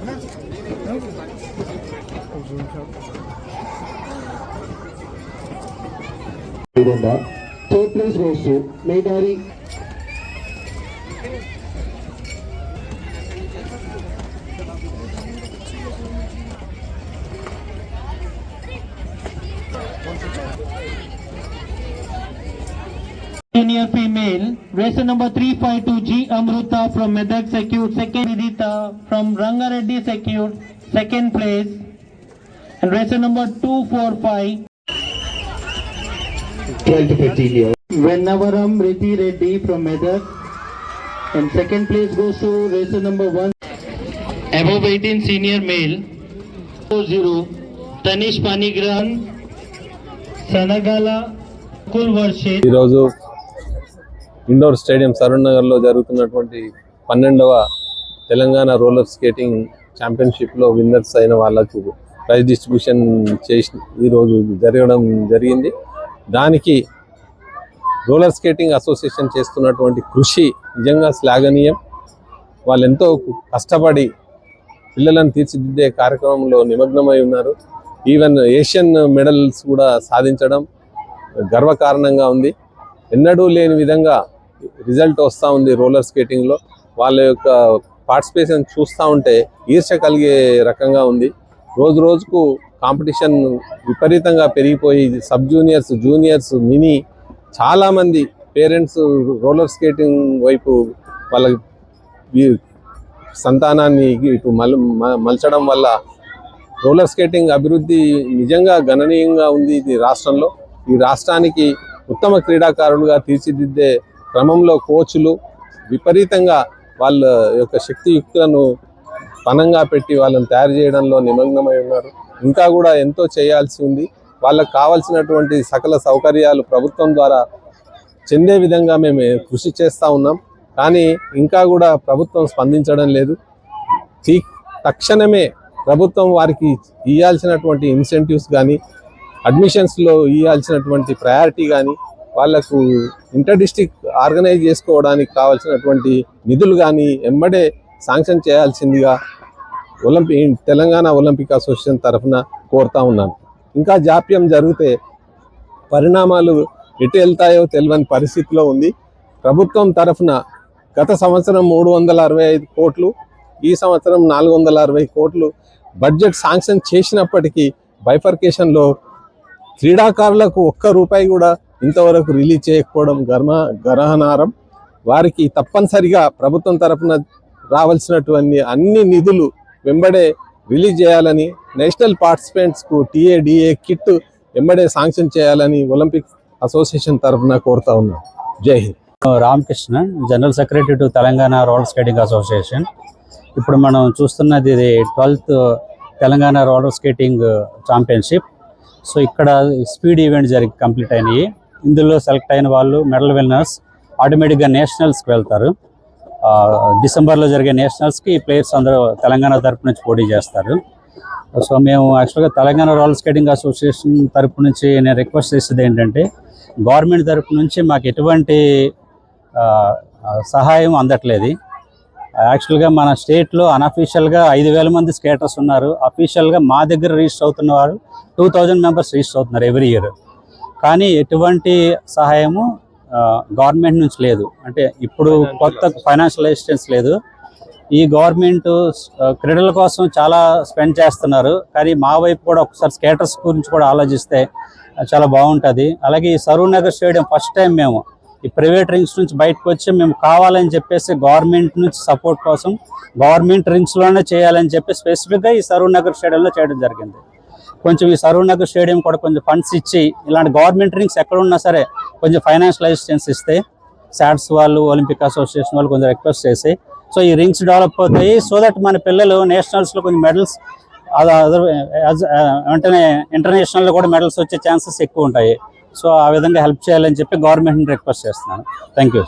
Third place goes to Maidari. Senior female, racer number 352G Amruta from Medak secured second, Vidita from Rangareddy secured second place, and racer number 245 12 to 15 years. Venavaram Riti Reddy from Medak, and second place goes to racer number 1. Above 18 senior male 0 Tanish Panigran Sanagala Kulvarshit. ఈరోజు indoor stadium Saroor నగర్లో జరుగుతున్నటువంటి 12వ Telangana roller skating ఛాంపియన్షిప్లో winners అయిన వాళ్ళకు prize distribution చేసి ఈరోజు జరగడం జరిగింది. దానికి రోలర్ స్కేటింగ్ అసోసియేషన్ చేస్తున్నటువంటి కృషి నిజంగా శ్లాఘనీయం. వాళ్ళు ఎంతో కష్టపడి పిల్లలను తీర్చిదిద్దే కార్యక్రమంలో నిమగ్నమై ఉన్నారు. ఈవెన్ ఏషియన్ మెడల్స్ కూడా సాధించడం గర్వకారణంగా ఉంది. ఎన్నడూ లేని విధంగా రిజల్ట్ వస్తూ ఉంది రోలర్ స్కేటింగ్లో. వాళ్ళ యొక్క పార్టిసిపేషన్ చూస్తూ ఉంటే ఈర్ష్య కలిగే రకంగా ఉంది. రోజు రోజుకు కాంపిటీషన్ విపరీతంగా పెరిగిపోయి సబ్ జూనియర్స్, జూనియర్స్, మినీ చాలామంది పేరెంట్స్ రోలర్ స్కేటింగ్ వైపు వాళ్ళ సంతానాన్ని ఇటు మలచడం వల్ల రోలర్ స్కేటింగ్ అభివృద్ధి నిజంగా గణనీయంగా ఉంది ఈ రాష్ట్రంలో. ఈ రాష్ట్రానికి ఉత్తమ క్రీడాకారులుగా తీర్చిదిద్దే క్రమంలో కోచ్లు విపరీతంగా వాళ్ళ యొక్క శక్తియుక్తులను పనంగా పెట్టి వాళ్ళని తయారు చేయడంలో నిమగ్నమై ఉన్నారు. ఇంకా కూడా ఎంతో చేయాల్సి ఉంది. వాళ్ళకు కావాల్సినటువంటి సకల సౌకర్యాలు ప్రభుత్వం ద్వారా చెందే విధంగా మేము కృషి చేస్తూ ఉన్నాం. కానీ ఇంకా కూడా ప్రభుత్వం స్పందించడం లేదు. తక్షణమే ప్రభుత్వం వారికి ఇవ్వాల్సినటువంటి ఇన్సెంటివ్స్ కానీ, అడ్మిషన్స్లో ఇవ్వాల్సినటువంటి ప్రయారిటీ కానీ, వాళ్లకు ఇంటర్ డిస్ట్రిక్ట్ ఆర్గనైజ్ చేసుకోవడానికి కావాల్సినటువంటి నిధులు కానీ ఎంబడే శాంక్షన్ చేయాల్సిందిగా తెలంగాణ ఒలింపిక్ అసోసియేషన్ తరఫున కోరుతా ఉన్నాను. ఇంకా జాప్యం జరిగితే పరిణామాలు ఎటు వెళ్తాయో తెలియని పరిస్థితిలో ఉంది. ప్రభుత్వం తరఫున గత సంవత్సరం 365 కోట్లు, ఈ సంవత్సరం 460 కోట్లు బడ్జెట్ శాంక్షన్ చేసినప్పటికీ బైఫర్కేషన్లో క్రీడాకారులకు ఒక్క రూపాయి కూడా ఇంతవరకు రిలీజ్ చేయకపోవడం గర్హనారం. వారికి తప్పనిసరిగా ప్రభుత్వం తరఫున రావాల్సినటువంటి అన్ని నిధులు వెంబడే రిలీజ్ చేయాలని, నేషనల్ పార్టిసిపెంట్స్కు టీఏడిఏ కిట్ వెంబడే శాంక్షన్ చేయాలని ఒలింపిక్ అసోసియేషన్ తరఫున కోరుతా ఉన్నాం. జై Hind. Ramakrishna, general secretary to Telangana roller skating association. ఇప్పుడు మనం చూస్తున్నది ఇది 12th Telangana roller skating championship. So ఇక్కడ స్పీడ్ ఈవెంట్ కంప్లీట్ అయినాయి. ఇందులో సెలెక్ట్ అయిన వాళ్ళు మెడల్ విన్నర్స్ ఆటోమేటిక్గా నేషనల్స్కి వెళ్తారు. డిసెంబర్లో జరిగే నేషనల్స్కి ప్లేయర్స్ అందరూ తెలంగాణ తరపు నుంచి పోటీ చేస్తారు. సో మేము యాక్చువల్గా తెలంగాణ రోలర్ స్కేటింగ్ అసోసియేషన్ తరపు నుంచి నేను రిక్వెస్ట్ చేసేది ఏంటంటే, గవర్నమెంట్ తరపు నుంచి మాకు ఎటువంటి సహాయం అందట్లేదు. యాక్చువల్గా మన స్టేట్లో అన్అఫీషియల్గా 5,000 మంది స్కేటర్స్ ఉన్నారు. అఫీషియల్గా మా దగ్గర రిజిస్టర్ అవుతున్న వారు 2,000 మెంబర్స్ రిజిస్టర్ అవుతున్నారు ఎవ్రీ ఇయర్. కానీ ఎటువంటి సహాయము గవర్నమెంట్ నుంచి లేదు. అంటే ఇప్పుడు కొత్త ఫైనాన్షియల్ అసిస్టెన్స్ లేదు. ఈ గవర్నమెంట్ క్రీడల కోసం చాలా స్పెండ్ చేస్తున్నారు. కానీ మా వైపు కూడా ఒకసారి స్కేటర్స్ గురించి కూడా ఆలోచిస్తే చాలా బాగుంటుంది. అలాగే ఈ Saroor Nagar stadium first time మేము ఈ ప్రైవేట్ రింగ్స్ నుంచి బయటకు వచ్చి మేము కావాలని చెప్పేసి గవర్నమెంట్ నుంచి సపోర్ట్ కోసం గవర్నమెంట్ రింగ్స్లోనే చేయాలని చెప్పి స్పెసిఫిక్గా ఈ సరూర్ నగర్ స్టేడియంలో చేయడం జరిగింది. కొంచెం ఈ సరూర్ నగర్ స్టేడియం కూడా కొంచెం ఫండ్స్ ఇచ్చి ఇలాంటి గవర్నమెంట్ రింగ్స్ ఎక్కడున్నా సరే కొంచెం ఫైనాన్షియల్ అసిస్టెన్స్ ఇస్తే సాట్స్ వాళ్ళు, ఒలింపిక్ అసోసియేషన్ వాళ్ళు కొంచెం రిక్వెస్ట్ చేసి సో ఈ రింగ్స్ డెవలప్ అవుతాయి. సో దట్ మన పిల్లలు నేషనల్స్లో కొంచెం మెడల్స్ వెంటనే ఇంటర్నేషనల్లో కూడా మెడల్స్ వచ్చే ఛాన్సెస్ ఎక్కువ ఉంటాయి. సో ఆ విధంగా హెల్ప్ చేయాలని చెప్పి గవర్నమెంట్ని రిక్వెస్ట్ చేస్తున్నాను. Thank you.